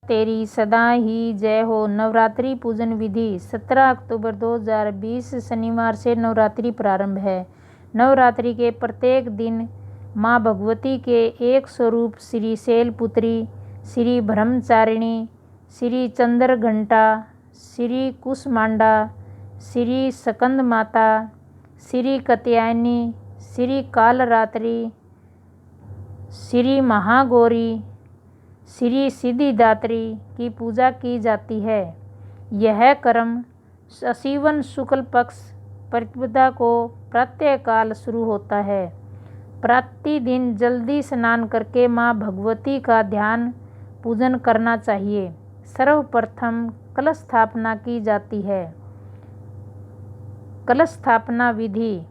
तेरी सदा ही जय हो। नवरात्रि पूजन विधि 17 अक्टूबर 2020 शनिवार से नवरात्रि प्रारंभ है। नवरात्रि के प्रत्येक दिन माँ भगवती के एक स्वरूप श्री शैलपुत्री, श्री ब्रह्मचारिणी, श्री चंद्रघंटा, श्री कुसमांडा, श्री स्कंद माता, श्री कात्यायनी, श्री कालरात्रि, श्री महागौरी, श्री सिद्धिदात्री की पूजा की जाती है। यह कर्म आश्विन शुक्ल पक्ष प्रतिपदा को प्रातःकाल शुरू होता है। प्रतिदिन जल्दी स्नान करके माँ भगवती का ध्यान पूजन करना चाहिए। सर्वप्रथम कलश स्थापना की जाती है। कलश स्थापना विधि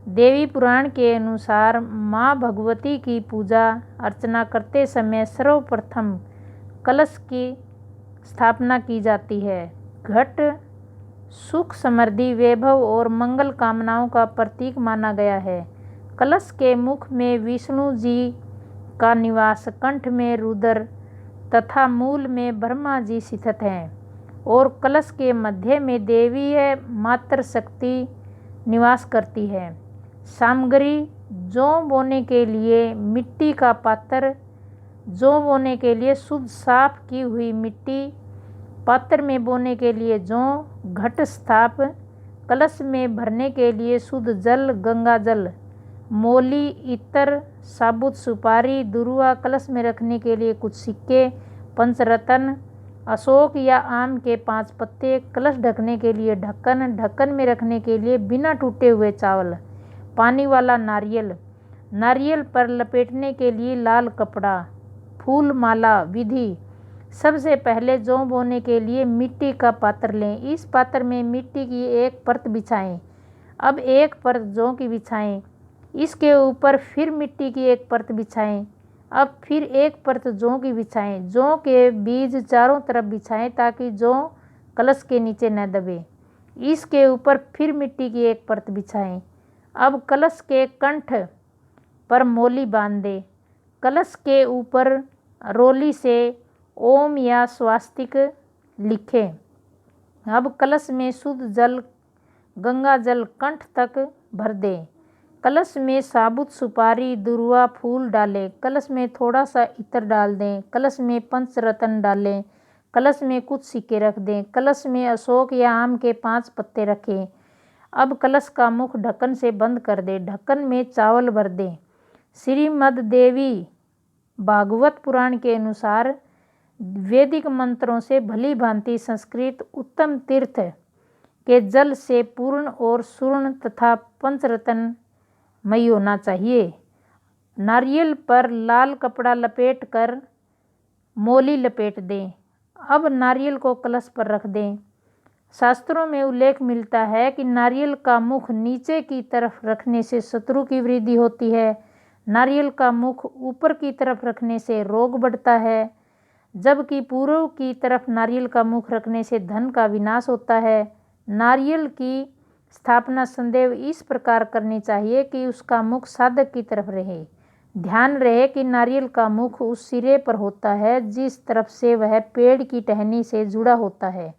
देवी पुराण के अनुसार माँ भगवती की पूजा अर्चना करते समय सर्वप्रथम कलश की स्थापना की जाती है। घट सुख, समृद्धि, वैभव और मंगल कामनाओं का प्रतीक माना गया है। कलश के मुख में विष्णु जी का निवास, कंठ में रुद्र तथा मूल में ब्रह्मा जी स्थित हैं और कलश के मध्य में देवीय मातृ शक्ति निवास करती है। सामग्री जौ बोने के लिए मिट्टी का पात्र, जौ बोने के लिए शुद्ध साफ की हुई मिट्टी, पात्र में बोने के लिए जौ, घट स्थाप, कलश में भरने के लिए शुद्ध जल, गंगा जल, मौली, इत्र, साबुत सुपारी, दुरुआ, कलश में रखने के लिए कुछ सिक्के, पंचरत्न, अशोक या आम के 5 पत्ते, कलश ढकने के लिए ढक्कन, ढक्कन में रखने के लिए बिना टूटे हुए चावल, पानी वाला नारियल, नारियल पर लपेटने के लिए लाल कपड़ा, फूल माला। विधि सबसे पहले जौ बोने के लिए मिट्टी का पात्र लें। इस पात्र में मिट्टी की एक परत बिछाएं। अब एक परत जौ की बिछाएं। इसके ऊपर फिर मिट्टी की एक परत बिछाएं। अब फिर एक परत जौ की बिछाएं। जौ के बीज चारों तरफ बिछाएं ताकि जौ कलश के नीचे न दबे। इसके ऊपर फिर मिट्टी की एक परत बिछाएं। अब कलश के कंठ पर मौली बांध दें। कलश के ऊपर रोली से ओम या स्वास्तिक लिखें। अब कलश में शुद्ध जल, गंगा जल कंठ तक भर दें। कलश में साबुत सुपारी, दुर्वा, फूल डालें। कलश में थोड़ा सा इत्र डाल दें। कलश में पंचरत्न डालें। कलश में कुछ सिक्के रख दें। कलश में अशोक या आम के 5 पत्ते रखें। अब कलश का मुख ढक्कन से बंद कर दें। ढक्कन में चावल भर दें। श्रीमद् देवी भागवत पुराण के अनुसार वैदिक मंत्रों से भली भांति संस्कृत उत्तम तीर्थ के जल से पूर्ण और सूर्ण तथा पंचरत्न मई होना चाहिए। नारियल पर लाल कपड़ा लपेट कर मौली लपेट दें। अब नारियल को कलश पर रख दें। शास्त्रों में उल्लेख मिलता है कि नारियल का मुख नीचे की तरफ रखने से शत्रु की वृद्धि होती है। नारियल का मुख ऊपर की तरफ रखने से रोग बढ़ता है, जबकि पूर्व की तरफ नारियल का मुख रखने से धन का विनाश होता है। नारियल की स्थापना सदैव इस प्रकार करनी चाहिए कि उसका मुख साधक की तरफ रहे। ध्यान रहे कि नारियल का मुख उस सिरे पर होता है जिस तरफ से वह पेड़ की टहनी से जुड़ा होता है।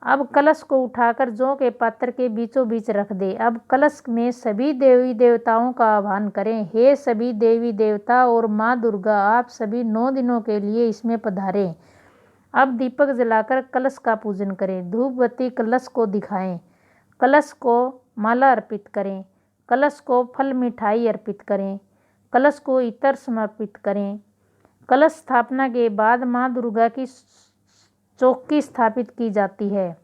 अब कलश को उठाकर जौ के पात्र के बीचों बीच रख दे। अब कलश में सभी देवी देवताओं का आह्वान करें। हे सभी देवी देवता और माँ दुर्गा, आप सभी 9 दिनों के लिए इसमें पधारें। अब दीपक जलाकर कलश का पूजन करें। धूप बत्ती कलश को दिखाएं। कलश को माला अर्पित करें। कलश को फल मिठाई अर्पित करें। कलश को इत्र समर्पित करें। कलश स्थापना के बाद माँ दुर्गा की चौकी स्थापित की जाती है।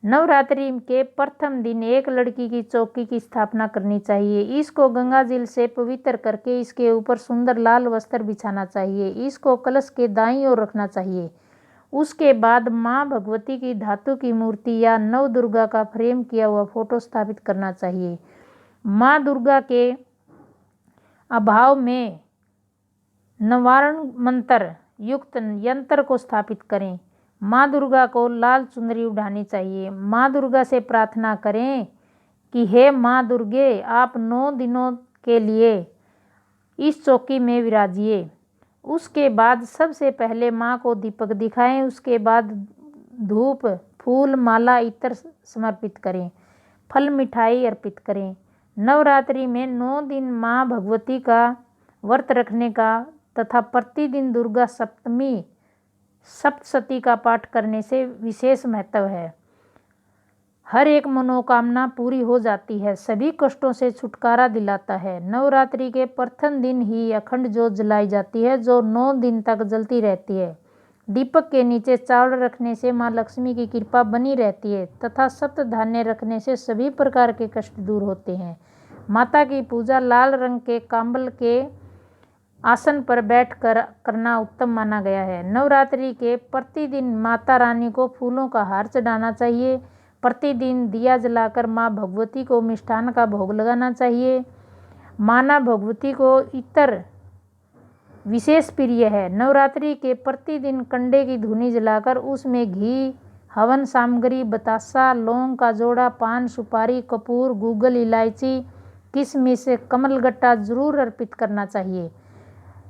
नवरात्रि के प्रथम दिन एक लड़की की चौकी की स्थापना करनी चाहिए। इसको गंगा जल से पवित्र करके इसके ऊपर सुंदर लाल वस्त्र बिछाना चाहिए। इसको कलश के दाईं ओर रखना चाहिए। उसके बाद माँ भगवती की धातु की मूर्ति या नव दुर्गा का फ्रेम किया हुआ फोटो स्थापित करना चाहिए। माँ दुर्गा के अभाव में नवारण मंत्र युक्त यंत्र को स्थापित करें। माँ दुर्गा को लाल चुनरी उड़ानी चाहिए। माँ दुर्गा से प्रार्थना करें कि हे माँ दुर्गे, आप 9 दिनों के लिए इस चौकी में विराजिए। उसके बाद सबसे पहले माँ को दीपक दिखाएं। उसके बाद धूप, फूल, माला, इत्र समर्पित करें। फल मिठाई अर्पित करें। नवरात्रि में 9 दिन माँ भगवती का व्रत रखने का तथा प्रतिदिन दुर्गा सप्तमी सप्तशती का पाठ करने से विशेष महत्व है। हर एक मनोकामना पूरी हो जाती है, सभी कष्टों से छुटकारा दिलाता है। नवरात्रि के प्रथम दिन ही अखंड ज्योत जलाई जाती है जो 9 दिन तक जलती रहती है। दीपक के नीचे चावल रखने से माँ लक्ष्मी की कृपा बनी रहती है तथा सप्त धान्य रखने से सभी प्रकार के कष्ट दूर होते हैं। माता की पूजा लाल रंग के कंबल के आसन पर बैठकर करना उत्तम माना गया है। नवरात्रि के प्रतिदिन माता रानी को फूलों का हार चढ़ाना चाहिए। प्रतिदिन दिया जलाकर माँ भगवती को मिष्ठान का भोग लगाना चाहिए। माना भगवती को इत्र विशेष प्रिय है। नवरात्रि के प्रतिदिन कंडे की धूनी जलाकर उसमें घी, हवन सामग्री, बतासा, लौंग का जोड़ा, पान, सुपारी, कपूर, गूगल, इलायची, किशमिश, कमलगट्टा जरूर अर्पित करना चाहिए।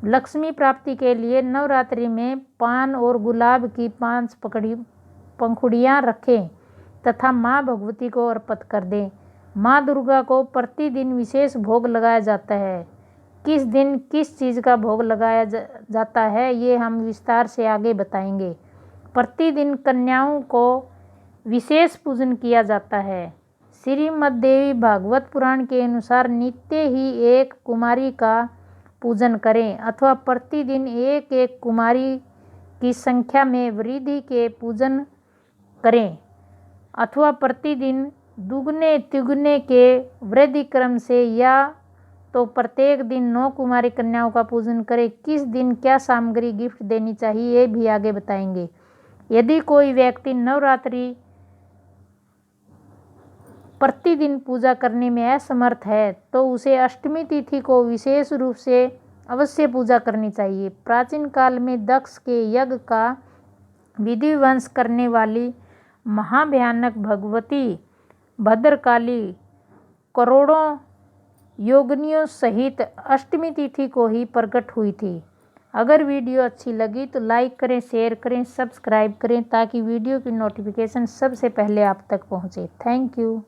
लक्ष्मी प्राप्ति के लिए नवरात्रि में पान और गुलाब की 5 पंखुड़ियाँ रखें तथा माँ भगवती को अर्पित कर दें। माँ दुर्गा को प्रतिदिन विशेष भोग लगाया जाता है। किस दिन किस चीज़ का भोग लगाया जाता है ये हम विस्तार से आगे बताएंगे। प्रतिदिन कन्याओं को विशेष पूजन किया जाता है। श्रीमद् देवी भागवत पुराण के अनुसार नित्य ही एक कुमारी का पूजन करें अथवा प्रतिदिन एक एक कुमारी की संख्या में वृद्धि के पूजन करें अथवा प्रतिदिन दुगने तिगुने के वृद्धि क्रम से या तो प्रत्येक दिन 9 कुमारी कन्याओं का पूजन करें। किस दिन क्या सामग्री गिफ्ट देनी चाहिए ये भी आगे बताएंगे। यदि कोई व्यक्ति नवरात्रि प्रतिदिन पूजा करने में असमर्थ है तो उसे अष्टमी तिथि को विशेष रूप से अवश्य पूजा करनी चाहिए। प्राचीन काल में दक्ष के यज्ञ का विधिवंश करने वाली महाभयानक भगवती भद्रकाली करोड़ों योगिनियों सहित अष्टमी तिथि को ही प्रकट हुई थी। अगर वीडियो अच्छी लगी तो लाइक करें, शेयर करें, सब्सक्राइब करें ताकि वीडियो की नोटिफिकेशन सबसे पहले आप तक पहुंचे। Thank you.